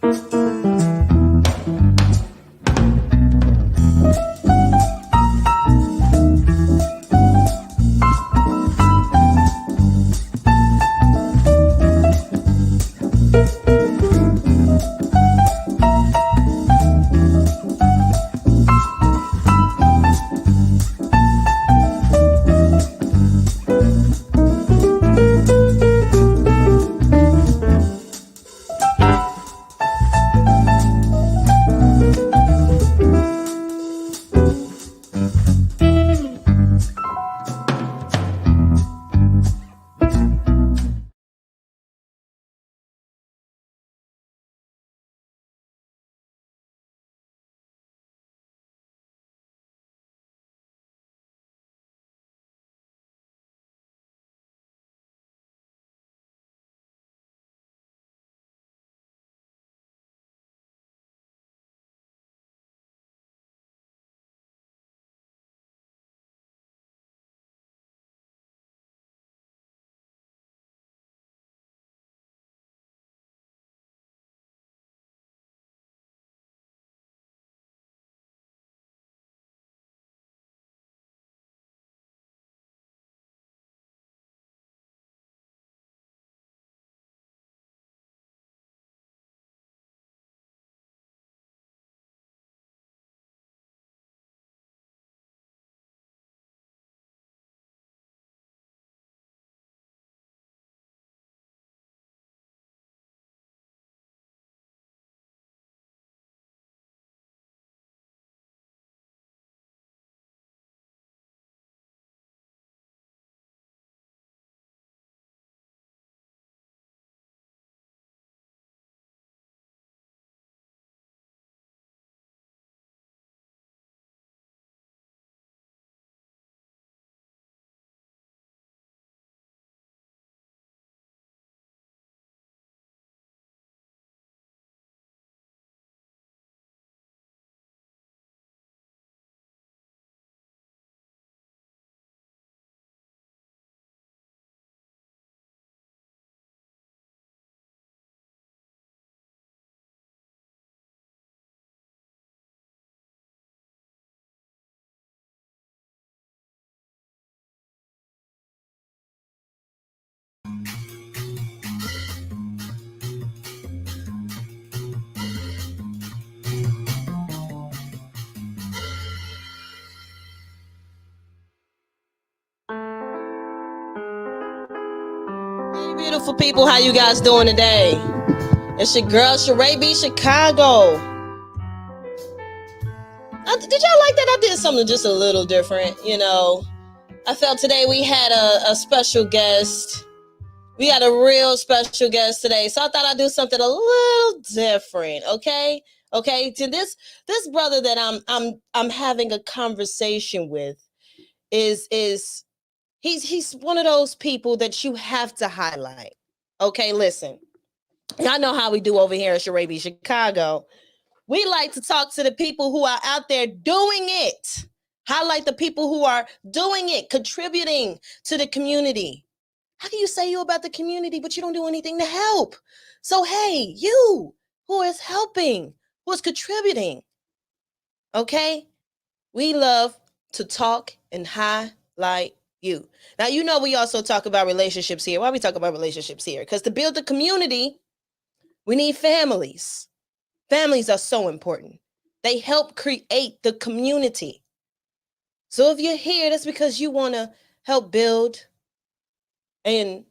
Hey, beautiful people, how you guys doing today? It's your girl, Chicago. Did y'all like that? I did something just a little different, I felt today we had a special guest. We got a real special guest today, so I thought I'd do something a little different. Okay. To this brother that I'm having a conversation with is he's one of those people that you have to highlight. Okay, listen. Y'all know how we do over here at Chicago. We like to talk to the people who are out there doing it. Highlight the people who are doing it, contributing to the community. How can you say you about the community, but you don't do anything to help? So, hey, you who is helping, who is contributing, okay? We love to talk and highlight you. Now, we also talk about relationships here. Why we talk about relationships here? Because to build the community, we need families. Families are so important. They help create the community. So if you're here, that's because you want to help build and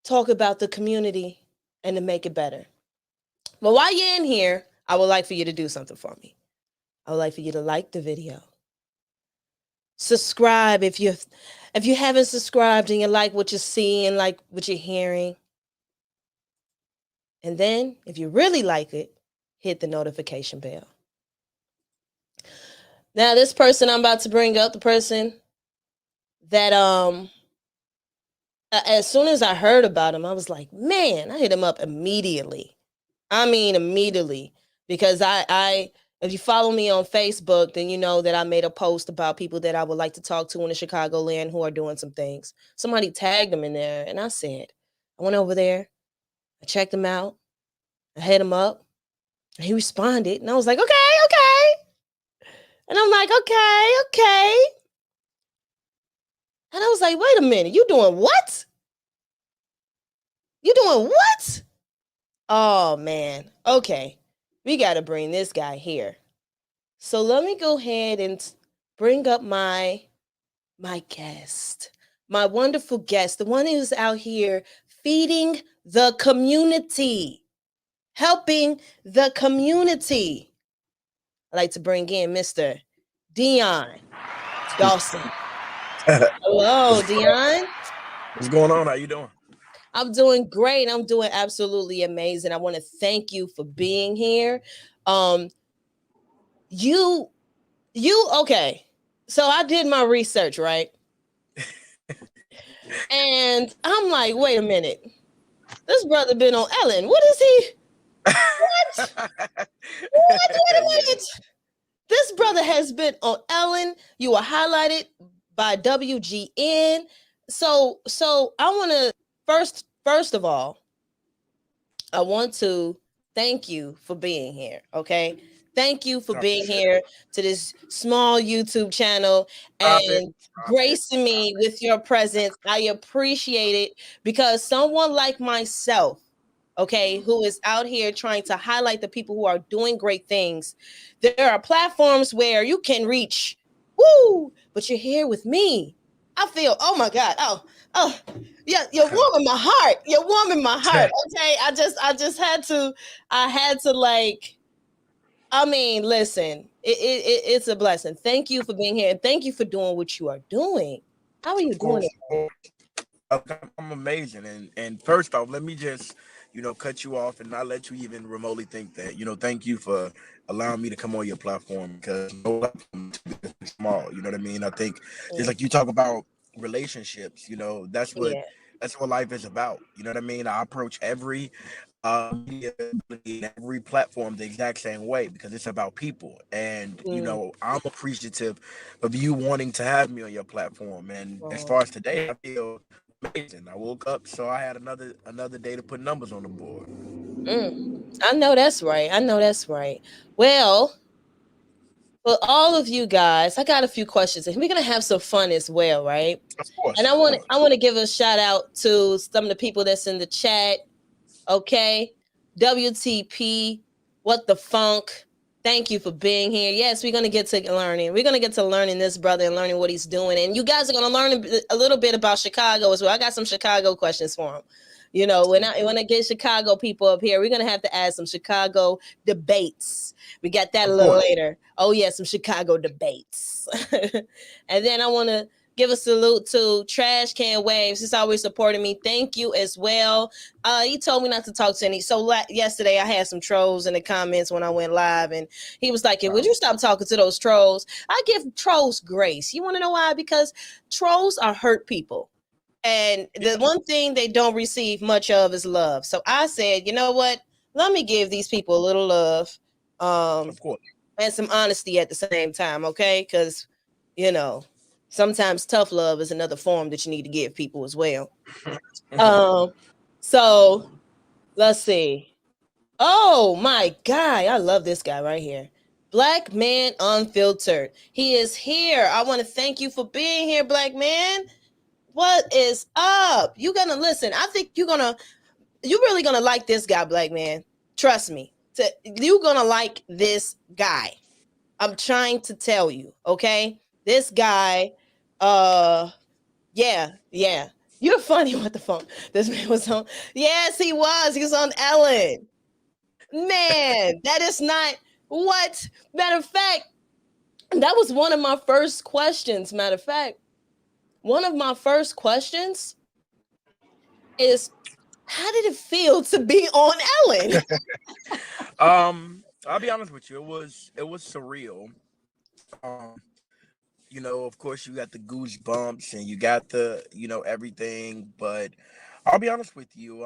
talk about the community and to make it better. But while you're in here, I would like for you to do something for me. I would like for you to like the video. Subscribe if you haven't subscribed and you like what you're seeing, like what you're hearing. And then, if you really like it, hit the notification bell. Now, this person I'm about to bring up, the person that as soon as I heard about him, I was like, man, I hit him up immediately. I mean, immediately, because I if you follow me on Facebook, then you know that I made a post about people that I would like to talk to in the Chicagoland who are doing some things. Somebody tagged them in there, and I said, I went over there, I checked them out, I hit him up. And he responded. And I was like, okay. And I'm like, okay. And I was like, wait a minute. You doing what? You doing what? Oh, man. Okay. We got to bring this guy here. So let me go ahead and bring up my guest, my wonderful guest, the one who's out here feeding the community, helping the community. I'd like to bring in Mr. Dion Dawson. Hello, Dion. What's going on? How you doing? I'm doing great. I'm doing absolutely amazing. I want to thank you for being here. You okay. So I did my research, right? And I'm like, wait a minute. This brother been on Ellen. What is he? What? Wait a minute. This brother has been on Ellen. You were highlighted by WGN. So I want to first of all, I want to thank you for being here. Okay. Thank you for being here to this small YouTube channel and gracing me with your presence. I appreciate it because someone like myself, okay, who is out here trying to highlight the people who are doing great things. There are platforms where you can reach, but you're here with me. I feel, oh my God, oh, yeah, you're warming my heart. You're warming my heart. Okay, I just had to, like, I mean, listen, it's a blessing. Thank you for being here, and thank you for doing what you are doing. How are you doing it? I'm amazing. And first off, let me just, cut you off and not let you even remotely think that, thank you for allowing me to come on your platform because no platform is small. You know what I mean? I think just like you talk about relationships, that's what life is about. You know what I mean? I approach every media every platform the exact same way because it's about people. And I'm appreciative of you wanting to have me on your platform. And as far as today, I feel amazing. I woke up, so I had another day to put numbers on the board. I know that's right. Well, for all of you guys, I got a few questions, and we're gonna have some fun as well, right? Of course. And I want to give a shout out to some of the people that's in the chat. Okay, WTP, what the funk? Thank you for being here. Yes, we're gonna get to learning. We're gonna get to learning this brother and learning what he's doing, and you guys are gonna learn a little bit about Chicago as well. I got some Chicago questions for him. When I get Chicago people up here, we're gonna have to add some Chicago debates. We got that a little later. Oh yeah, some Chicago debates. And then I want to give a salute to Trash Can Waves. He's always supporting me. Thank you as well. He told me not to talk to any. So yesterday I had some trolls in the comments when I went live, and he was like, "Would you stop talking to those trolls?" I give trolls grace. You want to know why? Because trolls are hurt people. And the one thing they don't receive much of is love. So I said, you know what? Let me give these people a little love, Of course. and some honesty at the same time, okay? Because, sometimes tough love is another form that you need to give people as well. So let's see. Oh my God, I love this guy right here. Black Man Unfiltered. He is here. I want to thank you for being here, Black Man. What is up? You're gonna listen. I think you're really gonna like this guy, Black Man. Trust me. You're gonna like this guy. I'm trying to tell you, okay? This guy, yeah. You're funny. What the fuck? This man was on. Yes, he was. He was on Ellen. Man, that is not what. Matter of fact, that was one of my first questions. Matter of fact, one of my first questions is, how did it feel to be on Ellen? I'll be honest with you. It was surreal. Um, of course, you got the goosebumps and you got the, everything. But I'll be honest with you.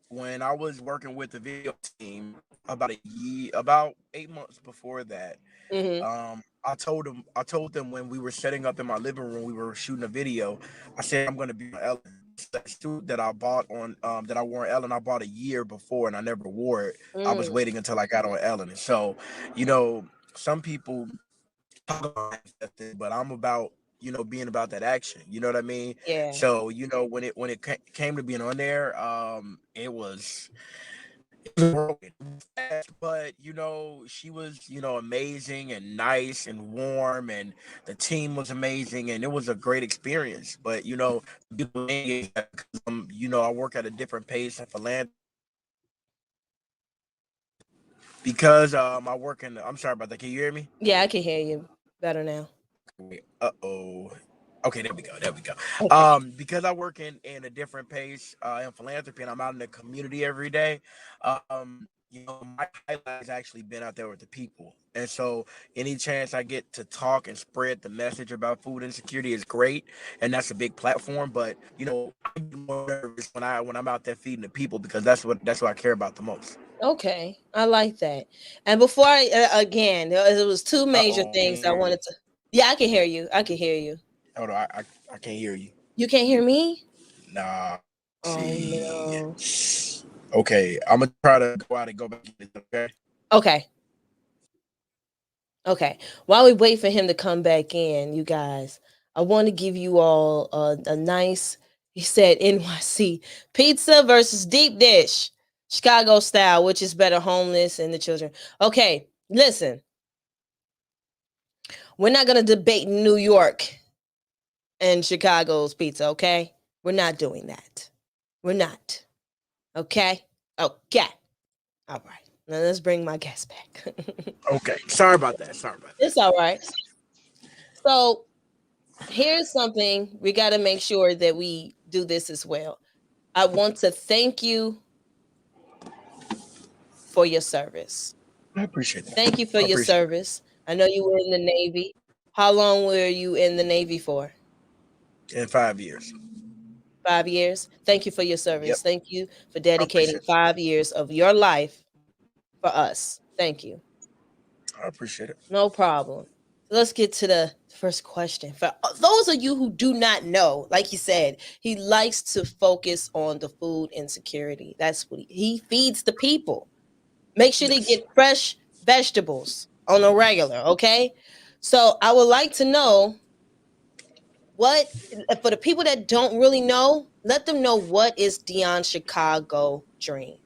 When I was working with the video team about 8 months before that, I told them when we were setting up in my living room, we were shooting a video. I said, I'm going to be on Ellen. that suit that I bought on that I wore on Ellen. I bought a year before and I never wore it. I was Mm, waiting until I got on Ellen. And so, you know, some people talk about manifesting, but I'm about, being about that action. You know what I mean? yeah. So, came to being on there, it was a whirlwind. It was fast, but she was amazing and nice and warm, and the team was amazing, and it was a great experience. But the beautiful thing is that because I work at a different pace and philanthropy because I work in. I'm sorry about that. Can you hear me? Yeah, I can hear you better now. Wait, uh-oh. Okay, there we go. There we go. Okay. Because I work in a different pace in philanthropy, and I'm out in the community every day. My highlight has actually been out there with the people, and so any chance I get to talk and spread the message about food insecurity is great, and that's a big platform. But I get more nervous when I'm out there feeding the people because that's what I care about the most. Okay, I like that. And before again, there was two Uh major oh, can things you I hear me? wanted to. Yeah, I can hear you. I can hear you. Hold on, I can't hear you. You can't hear me? Nah. Oh See. no. Okay, I'm gonna try to go out and go back in. Okay. Okay. Okay. While we wait for him to come back in, you guys, I want to give you all a nice, he said NYC pizza versus deep dish, Chicago style, which is better, homeless and the children. Okay, listen, we're not going to debate New York and Chicago's pizza, okay? We're not doing that. We're not. Okay? Okay. All right. Now let's bring my guest back. Okay. Sorry about that. Sorry about that. It's all right. So here's something we got to make sure that we do this as well. I want to thank you for your service. I appreciate Thank that. you for I your appreciate it. service. I know you were in the Navy. How long were you in the Navy for? In 5 years. 5 years. Thank you for your Yep. service. Thank you for I dedicating appreciate 5 years of your life for us. Thank you. it. I appreciate it. No problem. Let's get to the first question. For those of you who do not know, like he said, he likes to focus on the food insecurity. That's what he feeds the people. Make sure they Yes. get fresh vegetables on a regular, okay? So I would like to know what, for the people that don't really know, let them know what is Dion Chicago Dream.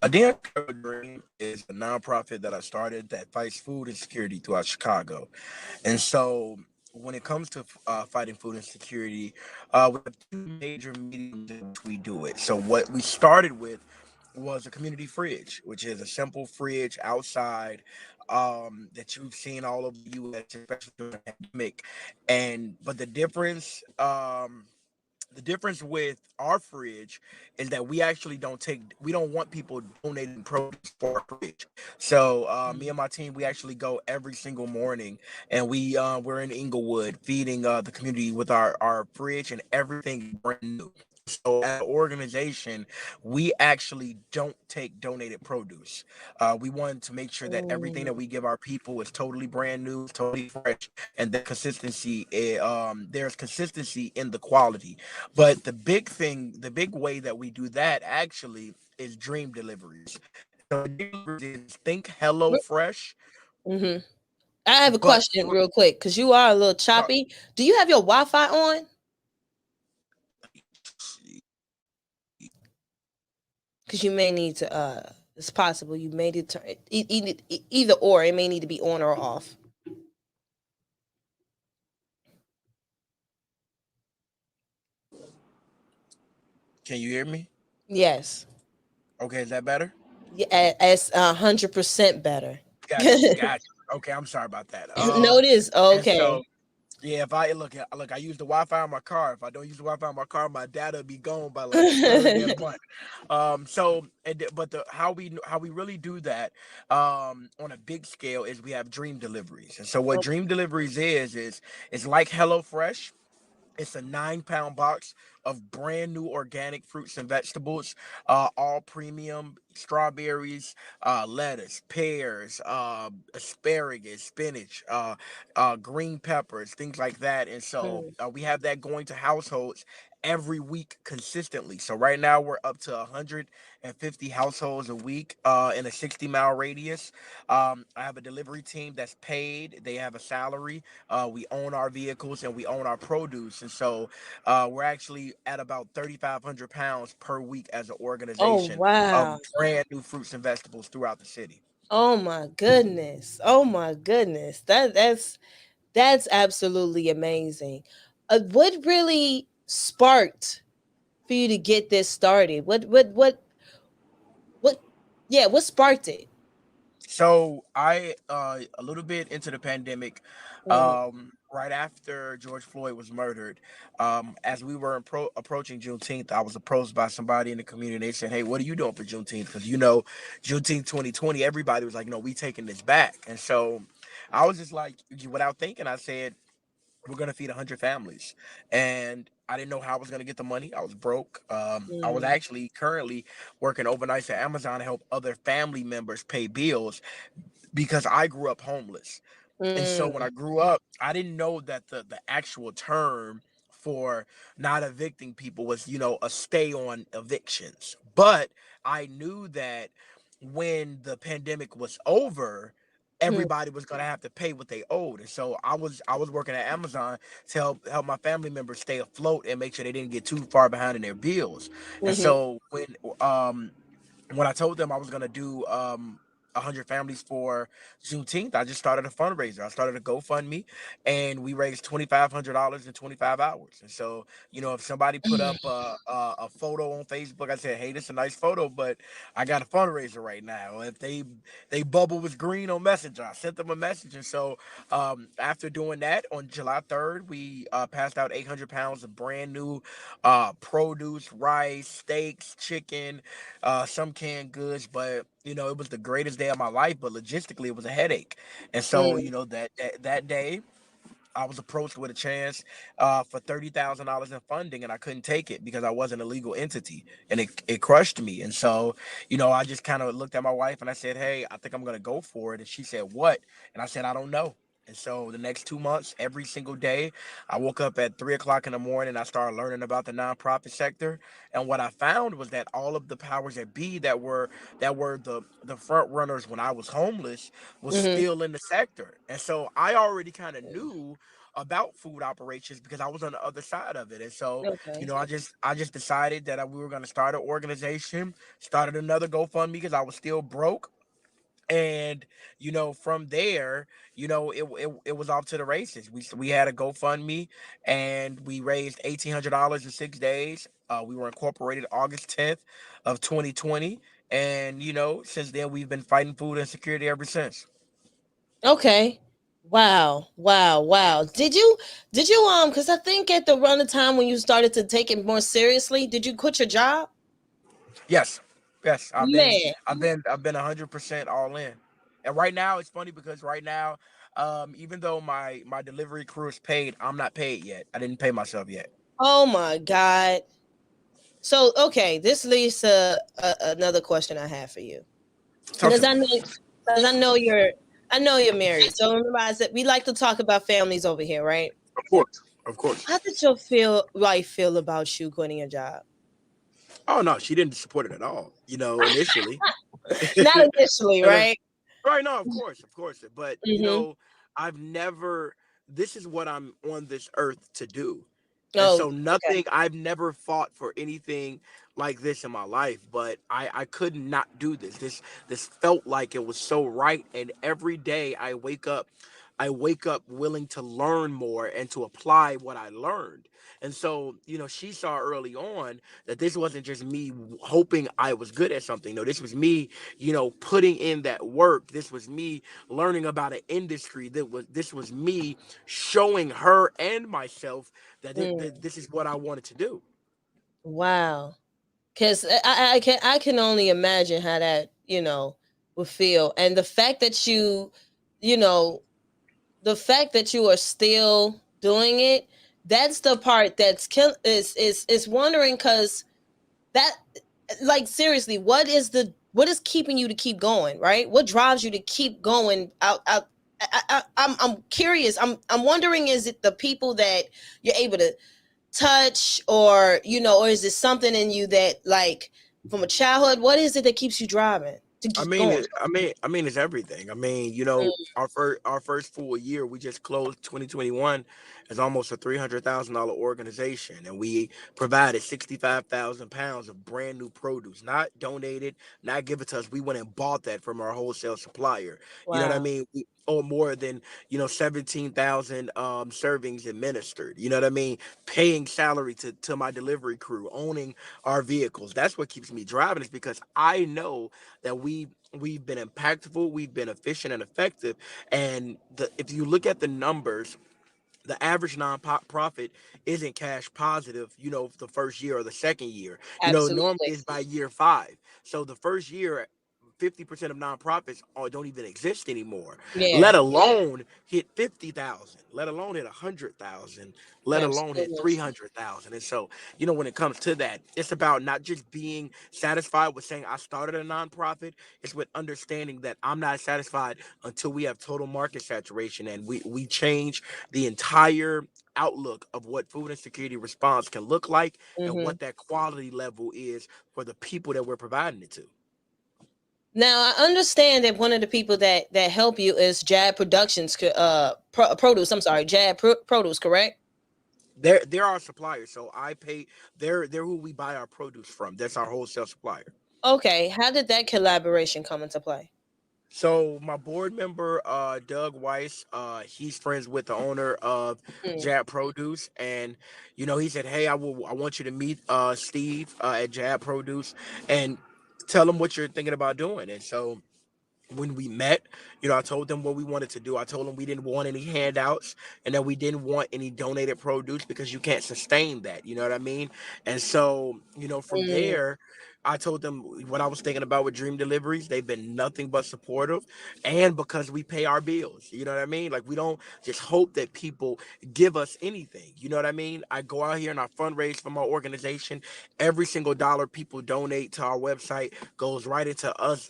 A Dion Chicago Dream is a nonprofit that I started that fights food insecurity throughout Chicago. And so when it comes to fighting food insecurity, we have two major mediums in which we do it. So what we started with was a community fridge, which is a simple fridge outside that you've seen all over the U.S., especially during the pandemic. And but the difference with our fridge is that we don't want people donating produce for our fridge. So me and my team, we actually go every single morning, and we're in Inglewood feeding the community with our fridge, and everything brand new. So as an organization, we actually don't take donated produce. We want to make sure that everything that Mm. we give our people is totally brand new, totally fresh, and there's consistency in the quality. But the big way that we do that actually is dream deliveries. So deliveries is think Hello Fresh, Mm-hmm. I have a but question real quick because you are a little uh, choppy. Do you have your Wi-Fi on? Because you may need to. It's possible you may need to turn either or. It may need to be on or off. can you hear me? Yes. Okay, is that better? Yeah, as 100% better. Got you, got you. Okay, I'm sorry about that. No, it is And okay. so yeah, if I look, I use the Wi-Fi on my car. If I don't use the Wi-Fi on my car, my data be gone by like the third day of the month. But how we really do that on a big scale is we have dream deliveries. And so what dream deliveries is it's like HelloFresh. It's a 9-pound box of brand new organic fruits and vegetables, all premium. strawberries, lettuce, pears, asparagus, spinach, green peppers, things like that. And so Mm. we have that going to households every week consistently. So right now we're up to 150 households a week in a 60-mile radius. I have a delivery team that's paid. They have a salary. We own our vehicles and we own our produce. And so we're actually at about 3,500 pounds per week as an Oh organization of wow. brand new fruits and vegetables throughout the city. Oh my goodness. Oh my goodness. That's absolutely amazing. What really sparked for you to get this started? What yeah, what sparked it? So I a little bit into the pandemic, Mm, right after George Floyd was murdered, as we were approaching Juneteenth, I was approached by somebody in the community. They said, "Hey, what are you doing for Juneteenth?" Because Juneteenth 2020, everybody was like, "No, we taking this back." And so I was just like, without thinking, I said, "We're gonna feed 100 families," and I didn't know how I was gonna get the money. I was broke. I was mm, actually currently working overnight at Amazon to help other family members pay bills because I grew up homeless. And so when mm, I grew up, I didn't know that the actual term for not evicting people was, a stay on evictions. But I knew that when the pandemic was over, mm, everybody was gonna have to pay what they owed. And so I was working at Amazon to help my family members stay afloat and make sure they didn't get too far behind in their bills. And mhm, so when I told them I was gonna do 100 families for Juneteenth, I just started a fundraiser. I started a GoFundMe, and we raised $2,500 in 25 hours. And so, if somebody put mm, up a photo on Facebook, I said, "Hey, this is a nice photo, but I got a fundraiser right now." If they bubble was green on Messenger, I sent them a message. And so, after doing that, on July 3rd, we passed out 800 pounds of brand new produce, rice, steaks, chicken, some canned goods. But it was the greatest day of my life, but logistically it was a headache. And so mm. that day I was approached with a chance for $30,000 in funding, and I couldn't take it because I wasn't a legal entity, and it crushed me. And so, I just kind of looked at my wife and I said, "Hey, I think I'm gonna go for it." And she said, "What?" And I said, "I don't know." And so the next 2 months, every single day, I woke up at 3 o'clock in the morning. I started learning about the nonprofit sector, and what I found was that all of the powers that be that were the front runners when I was homeless was Mhm. still in the sector. And so I already kind of knew about food operations because I was on the other side of it. And so, Okay. I just decided that we were going to start an organization, started another GoFundMe because I was still broke. And from there, it was off to the races. We had a GoFundMe, and we raised $1,800 in 6 days. We were incorporated August 10th of 2020, and since then we've been fighting food insecurity ever since. Okay. Wow. Wow. Wow. Did you because I think at the run of time when you started to take it more seriously, did you quit your job? Yes, yes, I've been, Man. I've been, I've been 100% all in. And right now, it's funny because right now, even though my delivery crew is paid, I'm not paid yet. I didn't pay myself yet. Oh my God. So okay, this leads to another question I have for you. Talk Because to me. I know you're married. So remember I said we like to talk about families over here, right? Of course, of course. How did your wife feel about you quitting your job? Oh no, she didn't support it at all. Initially. Not initially, And right? right, no, of course. But Mm-hmm. I've never. This is what I'm on this earth to do, and Oh, so okay. nothing. I've never fought for anything like this in my life, but I could not do this. This felt like it was so right, and every day I wake up willing to learn more and to apply what I learned. And so, she saw early on that this wasn't just me hoping I was good at something. No, this was me, putting in that work. This was me learning about an industry. This was me showing her and myself that, Mm, that this is what I wanted to do. wow. Because I can only imagine how that would feel, and you know, the fact that you are still doing it, that's the part that's is wondering because that, like, seriously, what is what is keeping you to keep going, right? What drives you to keep going out? I'm curious. I'm wondering, is it the people that you're able to touch, or or is it something in you that, like, from a childhood, what is it that keeps you driving to I keep mean, going? it's everything. I mean, our first full year, we just closed 2021 as almost a $300,000 organization, and we provided 65,000 pounds of brand new produce, not donated, not given to us. We went and bought that from our wholesale supplier. You know what I Wow. mean? Or more than 17,000 servings administered. You know what I mean? Paying salary to my delivery crew, owning our vehicles. That's what keeps me driving. Is because I know that we've been impactful, we've been efficient and effective, and if you look at the numbers, the average nonprofit isn't cash positive, the first year or the second year. Normally Absolutely. it's by year 5. So the first year, 50% of nonprofits don't even exist anymore. Yeah. Let alone hit 50,000. Let alone hit 100,000. Let alone hit Absolutely. 300,000. And so, when it comes to that, it's about not just being satisfied with saying I started a nonprofit. It's with understanding that I'm not satisfied until we have total market saturation and we change the entire outlook of what food insecurity response can look like and Hmm. what that quality level is for the people that we're providing it to. Now I understand that one of the people that help you is Jab Productions, produce. I'm sorry, Jab Produce, correct? They're our suppliers, so I pay. They're who we buy our produce from. That's our wholesale supplier. Okay, how did that collaboration come into play? So my board member, Doug Weiss, he's friends with the owner of Mm. Jab Produce, and he said, "Hey, I want you to meet Steve at Jab Produce, and tell him what you're thinking about doing." And so when we met, I told them what we wanted to do. I told them we didn't want any handouts and that we didn't want any donated produce because you can't sustain that. You know what I mean? And so, from Mm. there, I told them what I was thinking about with Dream Deliveries. They've been nothing but supportive. And because we pay our bills, you know what I mean? Like, we don't just hope that people give us anything. You know what I mean? I go out here and I fundraise for my organization. Every single dollar people donate to our website goes right into us,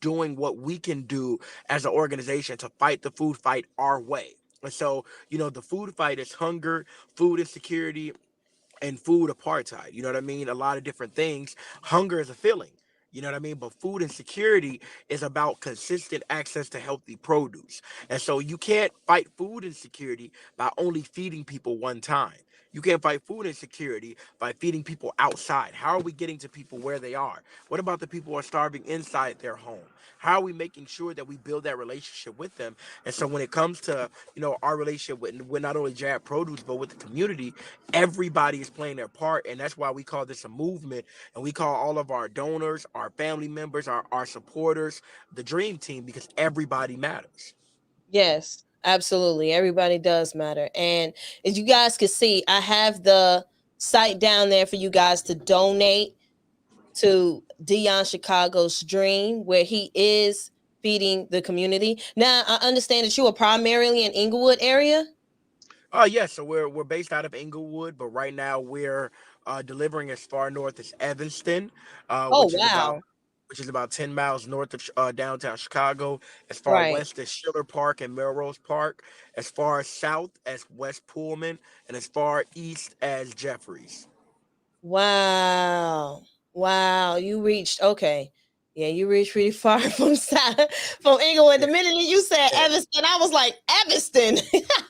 doing what we can do as an organization to fight the food fight our way. And so, the food fight is hunger, food insecurity, and food apartheid. You know what I mean? A lot of different things. Hunger is a feeling. You know what I mean? But food insecurity is about consistent access to healthy produce. And so you can't fight food insecurity by only feeding people one time. You can't fight food insecurity by feeding people outside. How are we getting to people where they are? What about the people who are starving inside their home? How are we making sure that we build that relationship with them? And so when it comes to, our relationship with not only Jab Produce, but with the community, everybody is playing their part. And that's why we call this a movement. And we call all of our donors, our family members, our supporters, the dream team, because everybody matters. Yes, absolutely. Everybody does matter. And as you guys can see, I have the site down there for you guys to donate to Dion Chicago's Dream, where he is feeding the community. Now, I understand that you are primarily in Inglewood area. Yes, so we're based out of Inglewood, but right now we're delivering as far north as Evanston, Oh, wow. which is about 10 miles north of downtown Chicago, as far Right. west as Schiller Park and Melrose Park, as far south as West Pullman, and as far east as Jeffries. Wow. Wow. You reached, okay. Yeah, you reached pretty far from Inglewood. Yeah, The minute that you said yeah, Evanston, I was like, Evanston.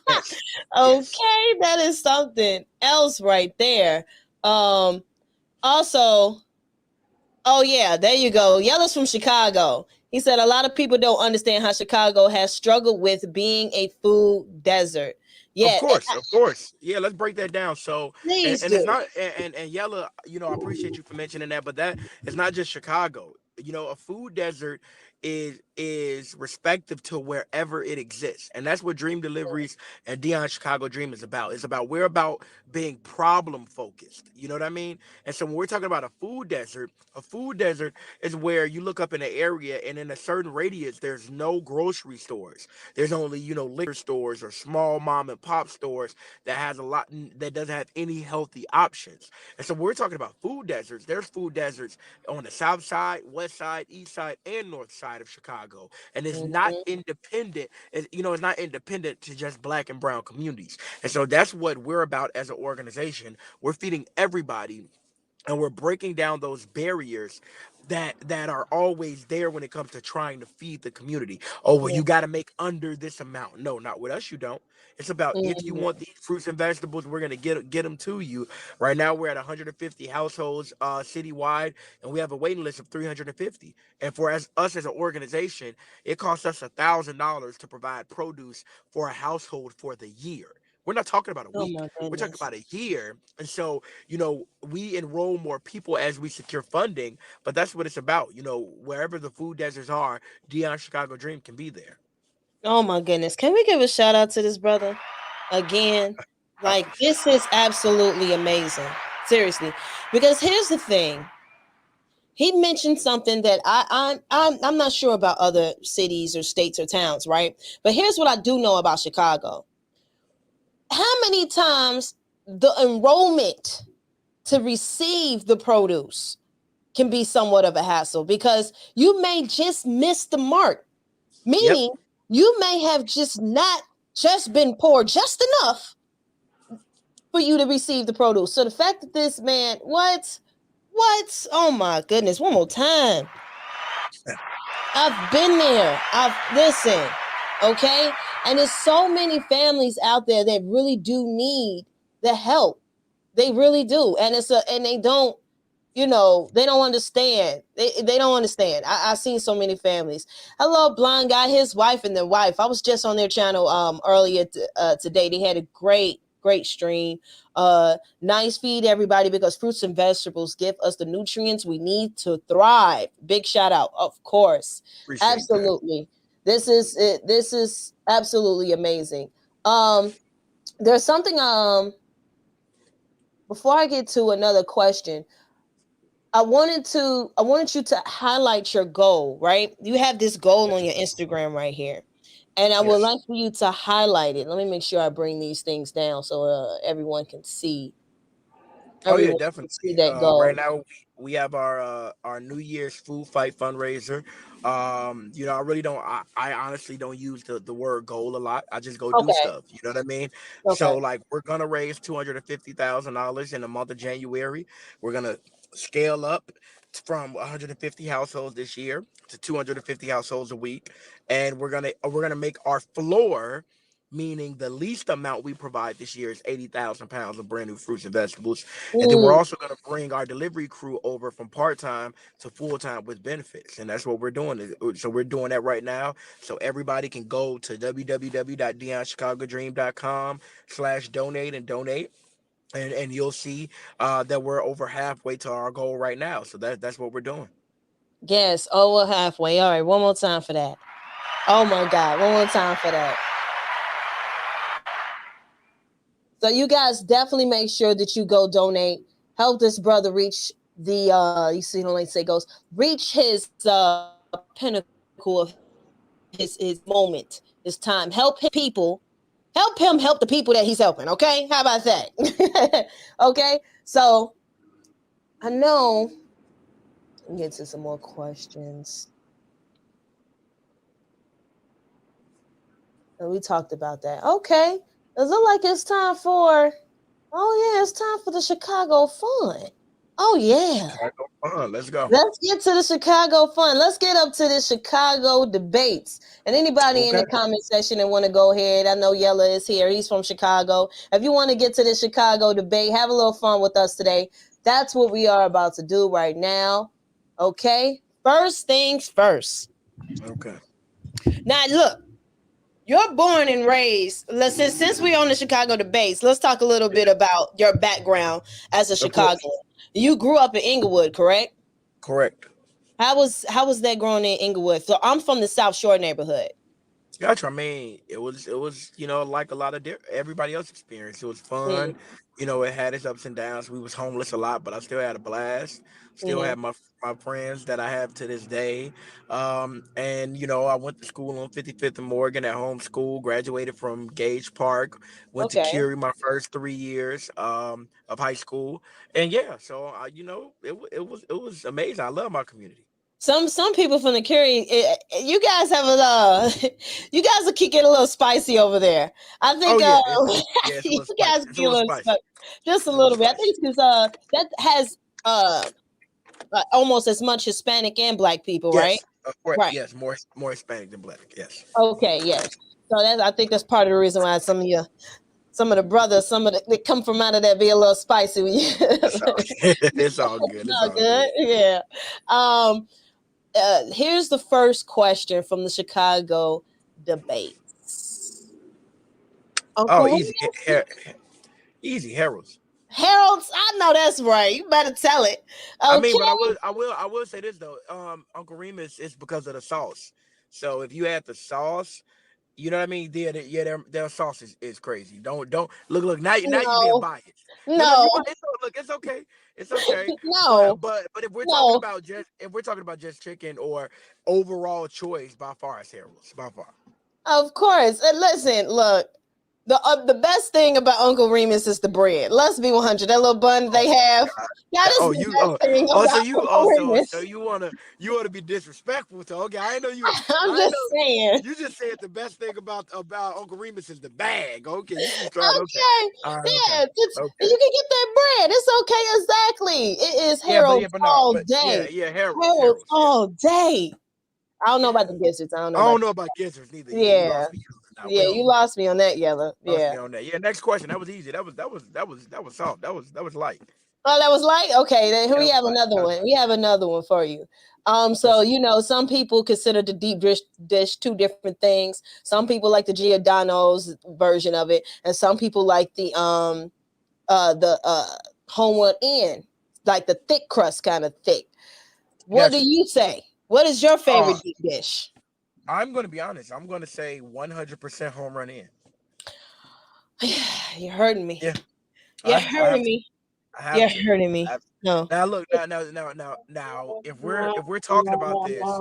yes, yes. Okay, that is something else right there. Um, also, oh yeah, there you go. Yellow's from Chicago. He said a lot of people don't understand how Chicago has struggled with being a food desert. Of Yeah, course, of course. Yeah, let's break that down. So, please and it's do. not and Yella, I appreciate you for mentioning that, but that it's not just Chicago. A food desert is respective to wherever it exists, and that's what Dream Deliveries and Dion Chicago Dream is about. It's about we're about being problem focused. You know what I mean? And so when we're talking about a food desert is where you look up in an area and in a certain radius there's no grocery stores. There's only liquor stores or small mom and pop stores that has a lot that doesn't have any healthy options. And so when we're talking about food deserts, there's food deserts on the south side, west side, east side, and north side of Chicago. And it's not Mhm. independent. It's not independent to just black and brown communities. And so that's what we're about as an organization. We're feeding everybody, and we're breaking down those barriers that are always there when it comes to trying to feed the community. Oh, well, Mhm. you got to make under this amount. No, not with us. You don't. It's about if you Mhm. want these fruits and vegetables, we're gonna get them to you. Right now, we're at 150 households citywide, and we have a waiting list of 350. And for us as an organization, it costs us $1,000 to provide produce for a household for the year. We're not talking about a Oh week. my We're talking goodness. about a year. And so, we enroll more people as we secure funding, but that's what it's about. Wherever the food deserts are, Dion Chicago Dream can be there. Oh my goodness. Can we give a shout out to this brother again? I Like, appreciate this is absolutely amazing. Seriously. Because here's the thing. He mentioned something that I'm not sure about other cities or states or towns, right? But here's what I do know about Chicago. How many times the enrollment to receive the produce can be somewhat of a hassle because you may just miss the mark, it. Yep. meaning you may have just not just been poor just enough for you to receive the produce. So the fact that this man, what? Oh my goodness, one more time. I've been there. I've listen, okay? And there's so many families out there that really do need the help. They really do. And they don't, they don't understand. They don't understand. I've seen so many families. Hello, blind guy, his wife and their wife. I was just on their channel earlier today. They had a great stream. Nice feed everybody because fruits and vegetables give us the nutrients we need to thrive. Big shout out, of course. Appreciate that. Absolutely. This is it. This is absolutely amazing. Um, there's something before I get to another question, I wanted you to highlight your goal, right? You have this goal on Yes. your Instagram right here. And I would Yes. like for you to highlight it. Let me make sure I bring these things down so everyone can see Oh yeah, everyone can definitely. see that Right goal. now we have our New Year's food fight fundraiser. I really don't. I honestly don't use the word goal a lot. I just go do Okay. stuff. You know what I mean? Okay. So like we're gonna raise $250,000 in the month of January. We're gonna scale up from 150 households this year to 250 households a week, and we're gonna make our floor, meaning the least amount we provide this year is 80,000 pounds of brand new fruits and vegetables. And then we're Mm, also going to bring our delivery crew over from part-time to full-time with benefits. And that's what we're doing. So we're doing that right now. So everybody can go to www.dionchicagodream.com/donate and donate. And you'll see that we're over halfway to our goal right now. So that's what we're doing. yes. Oh, we're halfway. All right. One more time for that. Oh my God. One more time for that. So you guys definitely make sure that you go donate. Help this brother reach the you see the link say goes reach his pinnacle of his moment, his time. Help him people. Help him help the people that he's helping. Okay? How about that? Okay? So I know get to some more questions. And we talked about that. Okay. Does it look like it's time for oh yeah, it's time for the Chicago fun. Oh yeah. Chicago fun. Let's go. Let's get to the Chicago fun. Let's get up to the Chicago debates. And anybody in Okay. the comment section that want to go ahead, I know Yella is here. He's from Chicago. If you want to get to the Chicago debate, have a little fun with us today. That's what we are about to do right now. Okay. First things first. Okay. Now, look, you're born and raised. Since we're on the Chicago debates, let's talk a little bit Yeah. about your background as a Of Chicagoan. course. You grew up in Inglewood, correct? Correct. How was that growing in Inglewood? So I'm from the South Shore neighborhood. Gotcha. I mean, it was like a lot of everybody else experience. It was fun. It had its ups and downs. We was homeless a lot, but I still had a blast. Still Mm-hmm. had my friends that I have to this day. And I went to school on 55th and Morgan at home school. Graduated from Gage Park. Went to Okay. Curie my first 3 years of high school. And yeah, so it was amazing. I love my community. Some people from the Curie, you guys have you guys will kick it a little spicy over there. I Oh think yeah, it's a you little spicy. guys It's a get a little little spicy. just a It's a little little bit. I spicy. think it's because that has uh almost as much Hispanic and Black people, right? Yes, more, Right. yes, more Hispanic than black. Yes, Okay. Yes. So I think that's part of the reason why some of the brothers, some of the they come from out of there be a little spicy when you. it's all it's all good. It's Not all good. good. Yeah. Um. Here's the first question from the Chicago debates. Oh, Uncle easy, Remus? easy Harold's. Harold's. I know that's right. You better tell it. I Okay. mean, but I will say this though. Uncle Remus is because of the sauce. So if you add the sauce, you know what I mean. Their sauce is crazy. Don't look. Now you being No. biased. No, No. look. It's okay. It's okay. No. But No. if we're talking about just chicken or overall choice, by far it's Harold's by far. Of course. And listen, look. The best thing about Uncle Remus is the bread. Let's be 100. That little bun Oh they have. my god. That is Oh the you best thing so about you Uncle so Remus. you wanna be disrespectful to okay. I know you I'm I just know saying. you just said the best thing about Uncle Remus is the bag. Okay, you just tried okay. Okay. All right, okay. Yeah, Okay. you can get that bread. It's okay, exactly. It is Yeah, but Harold's all yeah, day. yeah, Harold's, Harold's Harold's, yeah. all day. I don't know Yeah. about the gizzards. I don't know I about don't know about gizzards neither. Yeah, you yeah. lost me on that. Now we Yeah, you don't lost me on that yellow. lost Yeah. me on that. Yeah, next question. That was easy. That was soft. That was light. Oh, that was light? Okay, then here That we was have light. another That was one. light. We have another one for you. So Let's some people consider the deep dish two different things. Some people like the Giordano's version of it, and some people like the Homewood Inn, like the thick crust kind of thick. What do got you. you say? What is your Uh favorite deep dish? I'm gonna be honest. I'm gonna say 100% home run in. You're hurting me. Yeah, You're I have hurting to. me. I have You're to. hurting I me. have to. No. Now look. Now. If we're talking about this,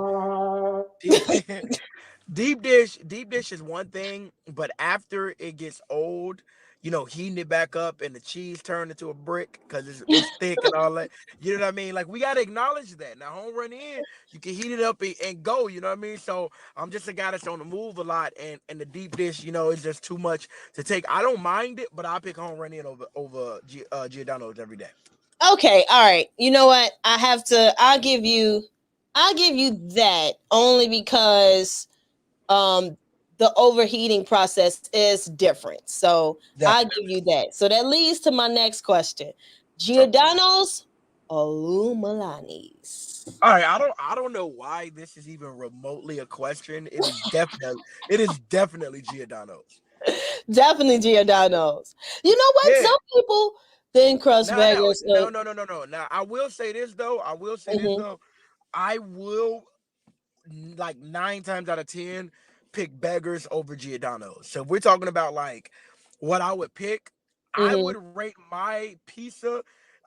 deep dish is one thing, but after it gets old, heating it back up and the cheese turned into a brick because it's thick and all that. You know what I mean? Like we gotta acknowledge that. Now home run in, you can heat it up and go. You know what I mean? So I'm just a guy that's on the move a lot, and the deep dish, is just too much to take. I don't mind it, but I pick home run in over Giordano's every day. Okay, all right. You know what? I'll give you that only because um the overheating process is different. So I'll give Definitely. you that. So that leads to my next question. Talk to me. Giordano's or Lou Malani's? All right, I don't know why this is even remotely a question. It is definitely Giordano's. Definitely Giordano's. You know what? Yeah. Some people thin crust No, no, burgers. no, no, no, no, no. Now I will say this though. I will say this Mhm, though. I will like 9 times out of 10 pick beggars over Giordano's. So if we're talking about like what I would pick, I mhm, would rate my pizza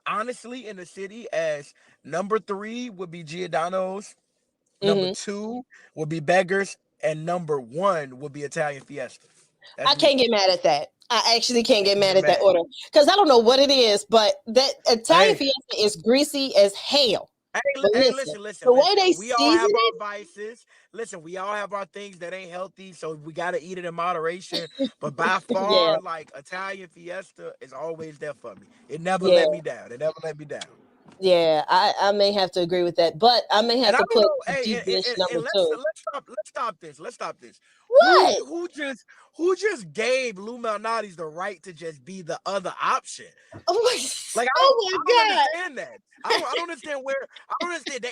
honestly in the city as number three would be Giordano's, number mhm. two would be beggars, and number one would be Italian Fiesta. I That's me. can't get mad at that. I actually can't get Can't mad get at that mad. order because I don't know what it is, but that Italian Hey, Fiesta is greasy as hell. But Hey, listen, listen, listen, the way listen. they We all season have our it, vices. Listen, we all have our things that ain't healthy, so we gotta eat it in moderation. But by yeah, far, like Italian Fiesta is always there for me. It never yeah, let me down. It never let me down. yeah. I may have to agree with that, but I may have And I to don't put know. Hey, deep dish and number two. let's stop this. Let's stop this. Who What? who just who just gave Lou Malnati's the right to just be the other option? Oh my, Like I don't oh I my don't god! understand that. I don't understand where I don't understand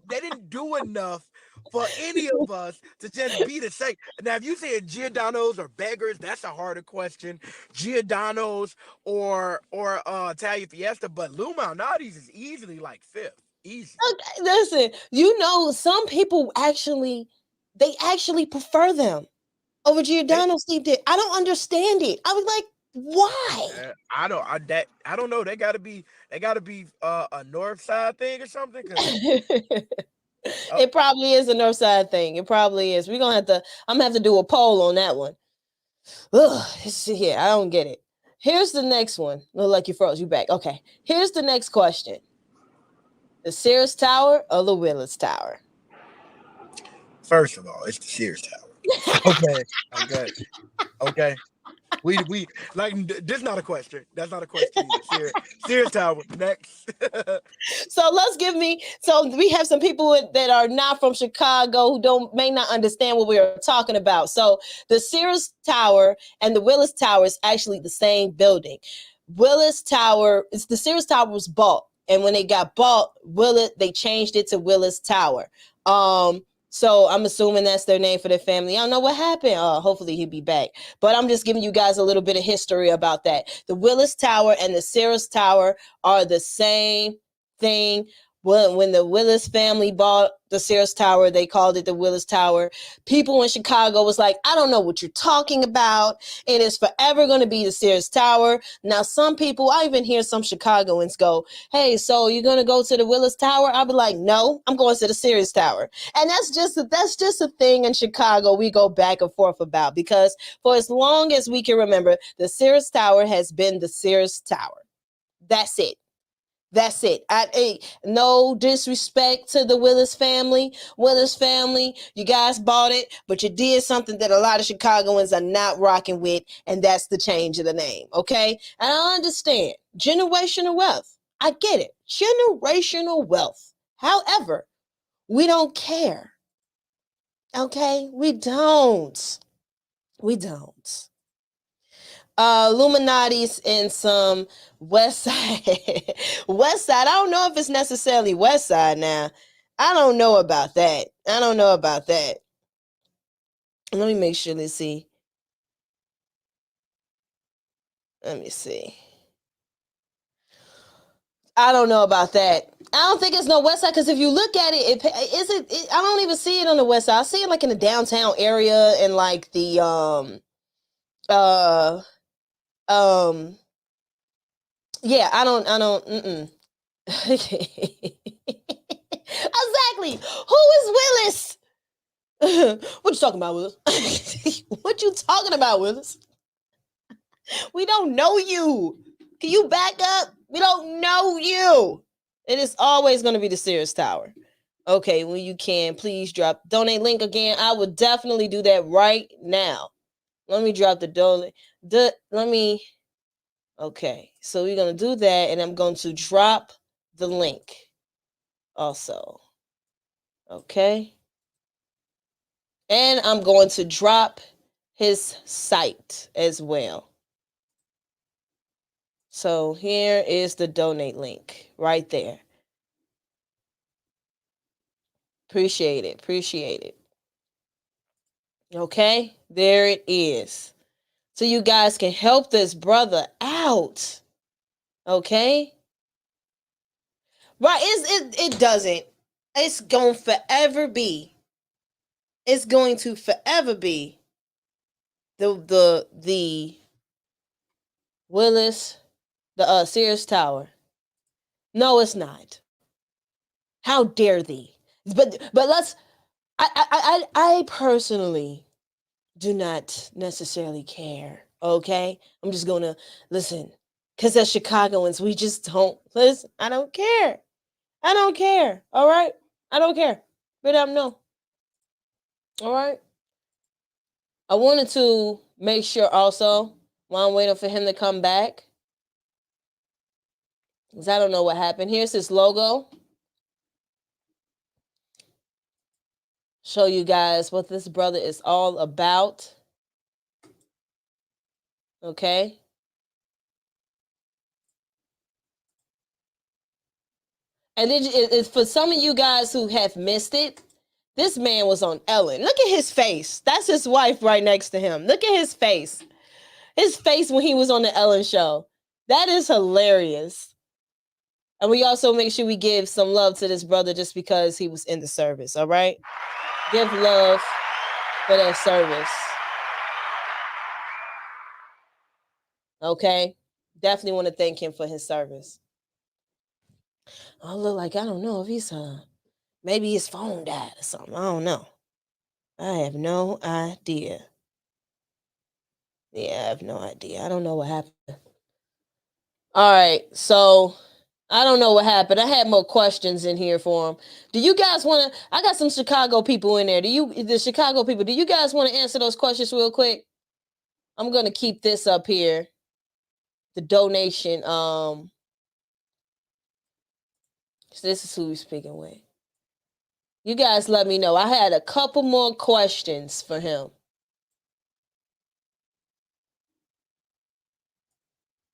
they didn't do enough for any of us to just be the same. Now if you say Giordano's or beggars, that's a harder question. Giordano's or Italian Fiesta, but Lou Malnati's is easily like fifth. Easy. Okay, listen, some people they actually prefer them over They, Giordano Steve did. I don't understand it. I was like, why? I don't know. They gotta be a north side thing or something. Cause uh, It probably is a north side thing. It probably is. I'm gonna have to do a poll on that one. Ugh, here, I don't get it. Here's the next one. Look like you froze. You back. Okay. Here's the next question. The Sears Tower or the Willis Tower? first of all, it's the Sears Tower. Okay, okay, okay. We like this. Not a question. That's not a question either. Sears Tower. Next. So we have some people that are not from Chicago who may not understand what we are talking about. So the Sears Tower and the Willis Tower is actually the same building. The Sears Tower was bought, and when they got bought, they changed it to Willis Tower. So I'm assuming that's their name for their family. I don't know what happened. Hopefully he'll be back. But I'm just giving you guys a little bit of history about that. The Willis Tower and the Sears Tower are the same thing. When the Willis family bought the Sears Tower, they called it the Willis Tower. People in Chicago was like, I don't know what you're talking about. It is forever going to be the Sears Tower. Now, some people, I even hear some Chicagoans go, hey, so you're going to go to the Willis Tower? I'll be like, no, I'm going to the Sears Tower. And that's just a thing in Chicago we go back and forth about, because for as long as we can remember, the Sears Tower has been the Sears Tower. That's it. That's it. No disrespect to the Willis family. Willis family, you guys bought it, but you did something that a lot of Chicagoans are not rocking with, and that's the change of the name. Okay? And I understand generational wealth. I get it. Generational wealth. However, we don't care. Okay? We don't. We don't. Illuminati's in some West Side. West Side. I don't know if it's necessarily West Side now. I don't know about that. I don't know about that. Let me make sure. Let's see. Let me see. I don't know about that. I don't think it's no West Side, because if you look at it, I don't even see it on the West Side. I see it like in the downtown area and like the yeah, I don't exactly. Who is Willis? What you talking about, Willis? What you talking about, Willis? We don't know you. Can you back up? We don't know you. It is always going to be the Sears Tower. Okay, when you can, please drop donate link again. I would definitely do that right now. Let me drop the donate. Okay, so we're going to do that, and I'm going to drop the link also. Okay. And I'm going to drop his site as well. So here is the donate link right there. Appreciate it. Appreciate it. Okay, there it is. So you guys can help this brother out. Okay? Right, it doesn't. It's going to forever be. It's going to forever be the Willis, the Sears Tower. No, it's not. How dare thee? But let's. I personally do not necessarily care. Okay, I'm just gonna listen, because as Chicagoans, we just don't listen. I don't care. I don't care. All right, I don't care. But no. All right. I wanted to make sure also while I'm waiting for him to come back, because I don't know what happened. Here's his logo. Show you guys what this brother is all about. Okay. And then it's for some of you guys who have missed it, this man was on Ellen. Look at his face. That's his wife right next to him. Look at his face. His face when he was on the Ellen show. That is hilarious. And we also make sure we give some love to this brother just because he was in the service. All right. Give love for that service. Okay. Definitely want to thank him for his service. I look like I don't know if he's maybe his phone died or something. I don't know. I have no idea. Yeah, I have no idea. I don't know what happened. All right, so I don't know what happened. I had more questions in here for him. Do you guys want to? I got some Chicago people in there. The Chicago people? Do you guys want to answer those questions real quick? I'm gonna keep this up here. The donation. So this is who we're speaking with. You guys let me know. I had a couple more questions for him.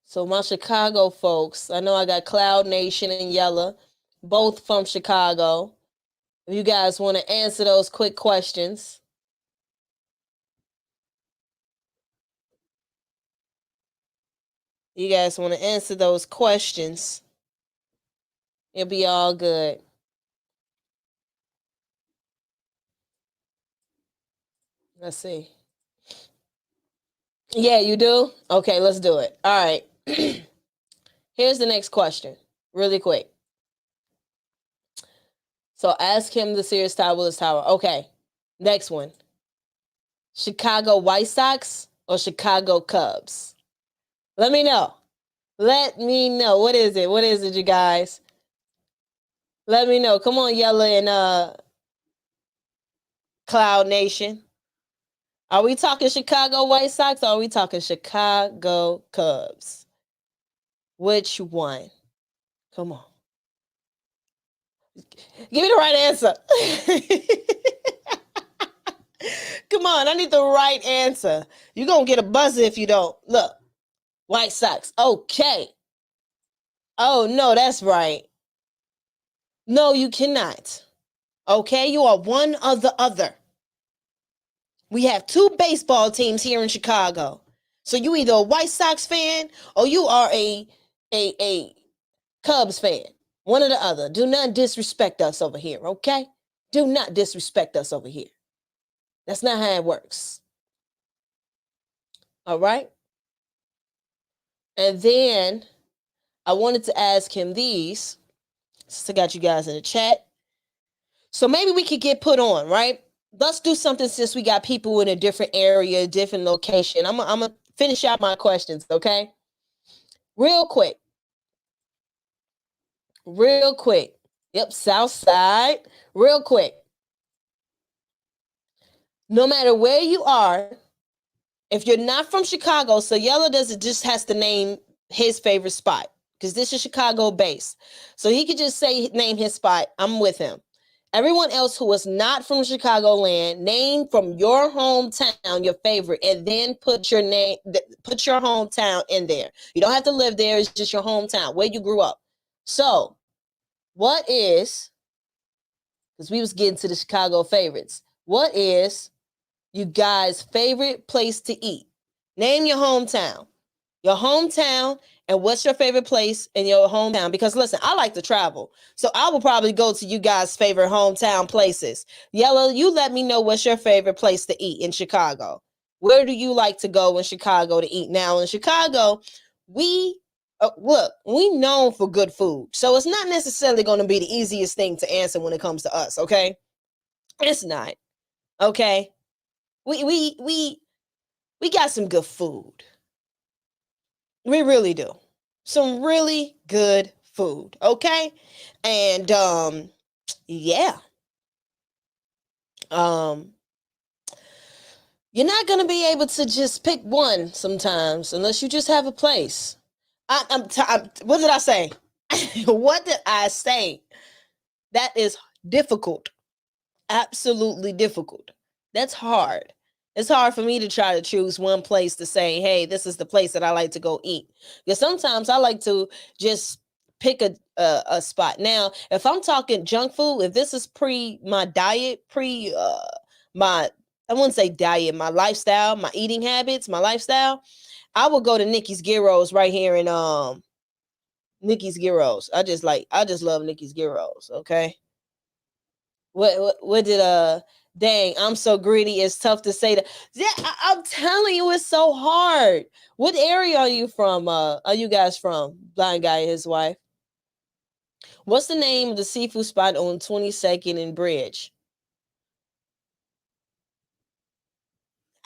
So my Chicago folks, I know I got Cloud Nation and Yella, both from Chicago. If you guys want to answer those quick questions. You guys want to answer those questions. It'll be all good. Let's see. Yeah, you do? Okay, let's do it. All right. Here's the next question, really quick. So ask him the Sears Tower, Willis Tower. Okay, next one. Chicago White Sox or Chicago Cubs? Let me know. Let me know. What is it? What is it, you guys? Let me know. Come on, Yella and Cloud Nation. Are we talking Chicago White Sox or are we talking Chicago Cubs? Which one? Come on. Give me the right answer. Come on, I need the right answer. You're going to get a buzzer if you don't. Look, White Sox. Okay. Oh, no, that's right. No, you cannot. Okay, you are one or the other. We have two baseball teams here in Chicago. So you either a White Sox fan or you are a Cubs fan. One or the other. Do not disrespect us over here, okay? Do not disrespect us over here. That's not how it works. All right? And then I wanted to ask him these. Since I got you guys in the chat. So maybe we could get put on, right? Let's do something since we got people in a different area, different location. I'm going to finish out my questions, okay? Real quick. Real quick. Yep, South Side. Real quick. No matter where you are, if you're not from Chicago, so Yellow doesn't just has to name his favorite spot because this is Chicago based. So he could just say name his spot. I'm with him. Everyone else who is not from Chicagoland, name from your hometown your favorite, and then put your name, put your hometown in there. You don't have to live there. It's just your hometown where you grew up. So, what is? Because we was getting to the Chicago favorites. What is you guys' favorite place to eat? Name your hometown. Your hometown, and what's your favorite place in your hometown? Because listen, I like to travel. So I will probably go to you guys' favorite hometown places. Yellow, you let me know what's your favorite place to eat in Chicago. Where do you like to go in Chicago to eat? Now, in Chicago, we known for good food. So it's not necessarily going to be the easiest thing to answer when it comes to us, okay? It's not. Okay? We got some good food. We really do. Some really good food, okay? And yeah. You're not going to be able to just pick one sometimes unless you just have a place. What did I say? What did I say? That is difficult. Absolutely difficult. That's hard. It's hard for me to try to choose one place to say, hey, this is the place that I like to go eat. Because sometimes I like to just pick a spot. Now, if I'm talking junk food, if this is my diet, my, I wouldn't say diet, my lifestyle, my eating habits, my lifestyle, I will go to Nikki's Gyros right here in Nikki's gyros. I just love Nikki's gyros. Okay. What did dang, I'm so greedy. It's tough to say that. Yeah, I'm telling you, it's so hard. What area are you from? Are you guys from? Blind guy and his wife. What's the name of the seafood spot on 22nd and Bridge?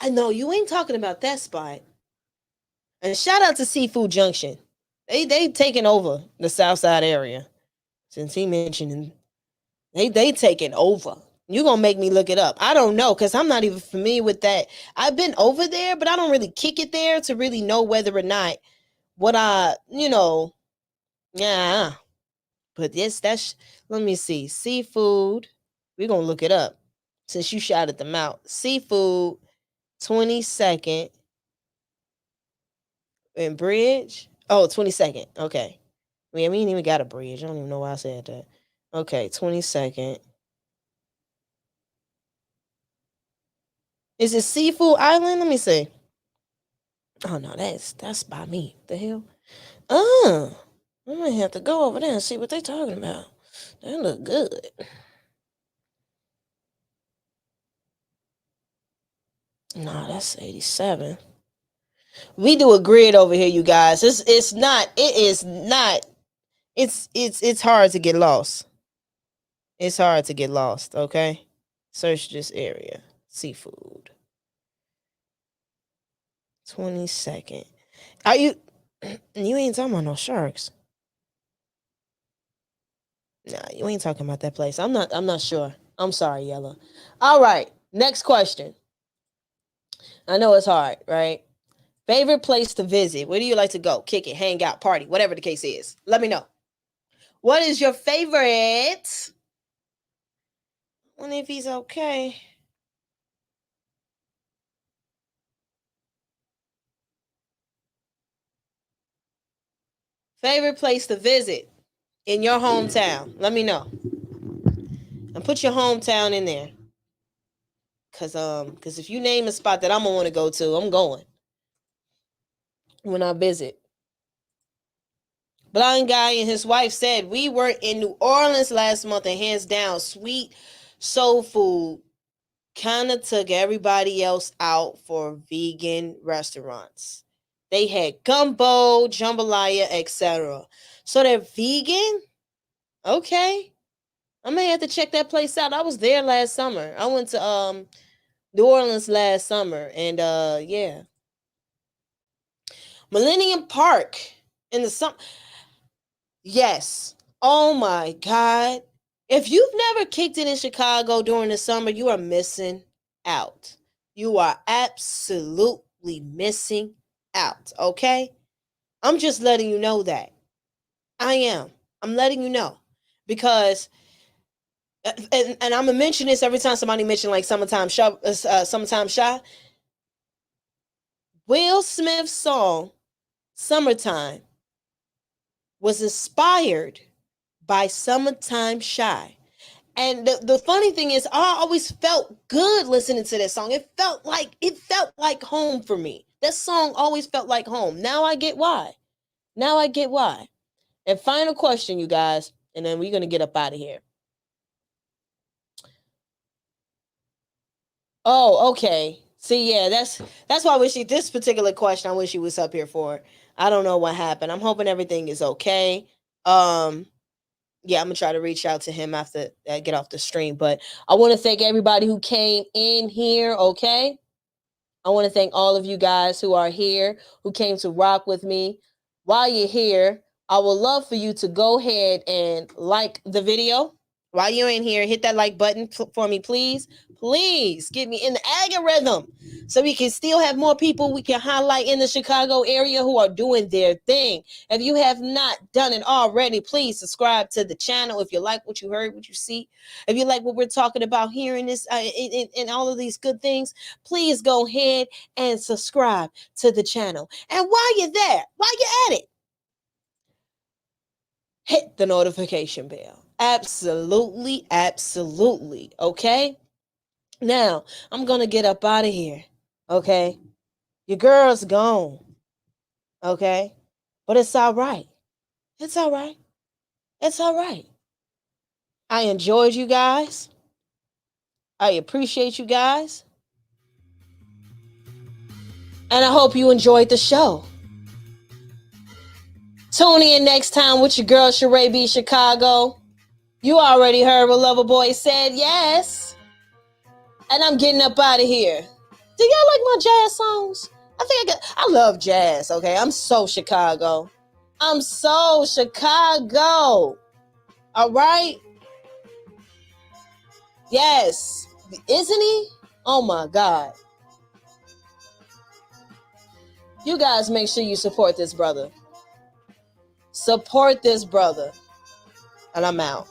I know you ain't talking about that spot. And shout out to Seafood Junction. They taking over the South Side area. Since he mentioned they taking over. You gonna make me look it up. I don't know, because I'm not even familiar with that. I've been over there, but I don't really kick it there to really know whether or not what yeah. But yes, let me see. Seafood. We're gonna look it up. Since you shouted them out. Seafood 22nd and Bridge. Oh, 22nd. Okay. We ain't even got a bridge. I don't even know why I said that. Okay, 22nd. Is it Seafood Island? Let me see. Oh no, that's by me. The hell? I might have to go over there and see what they talking about. They look good. No, that's 87. We do a grid over here, you guys. It is not. It's hard to get lost. It's hard to get lost, okay? Search this area. Seafood. 22nd. Are you ain't talking about no sharks. Nah, you ain't talking about that place. I'm not sure. I'm sorry, Yellow. All right. Next question. I know it's hard, right? Favorite place to visit? Where do you like to go? Kick it, hang out, party, whatever the case is. Let me know. What is your favorite? I wonder if he's okay. Favorite place to visit in your hometown? Let me know. And put your hometown in there. Cause if you name a spot that I'm gonna want to go to, I'm going when I visit. Blind guy and his wife said we were in New Orleans last month, and hands down, sweet soul food kind of took everybody else out for vegan restaurants. They had gumbo, jambalaya, etc. So they're vegan? Okay. I may have to check that place out. I was there last summer. I went to New Orleans last summer, and yeah. Millennium Park in the summer. Yes. Oh my God. If you've never kicked it in Chicago during the summer, you are missing out. You are absolutely missing out. Okay? I'm just letting you know that. I am. I'm letting you know. Because and I'm gonna mention this every time somebody mention like summertime shy. Will Smith's song Summertime was inspired by Summertime Shy. And the funny thing is, I always felt good listening to this song. It felt like home for me. That song always felt like home. Now I get why. And final question, you guys, and then we're gonna get up out of here. Oh, okay. See, yeah, that's why I wish this particular question I wish he was up here for. I don't know what happened. I'm hoping everything is okay. Yeah, I'm gonna try to reach out to him after I get off the stream. But I want to thank everybody who came in here. Okay, I want to thank all of you guys who are here, who came to rock with me. While you're here, I would love for you to go ahead and like the video. While you're in here, hit that like button for me, please. Please get me in the algorithm so we can still have more people we can highlight in the Chicago area who are doing their thing. If you have not done it already, please subscribe to the channel if you like what you heard, what you see. If you like what we're talking about here in this, in all of these good things, please go ahead and subscribe to the channel. And while you're there, while you're at it, hit the notification bell. Absolutely, absolutely. Okay? Now, I'm going to get up out of here. Okay? Your girl's gone. Okay? But it's all right. It's all right. It's all right. I enjoyed you guys. I appreciate you guys. And I hope you enjoyed the show. Tune in next time with your girl, Chicago. You already heard what Loverboy said, yes. And I'm getting up out of here. Do y'all like my jazz songs? I love jazz, okay? I'm so Chicago. I'm so Chicago. All right? Yes. Isn't he? Oh my God. You guys make sure you support this brother. Support this brother. And I'm out.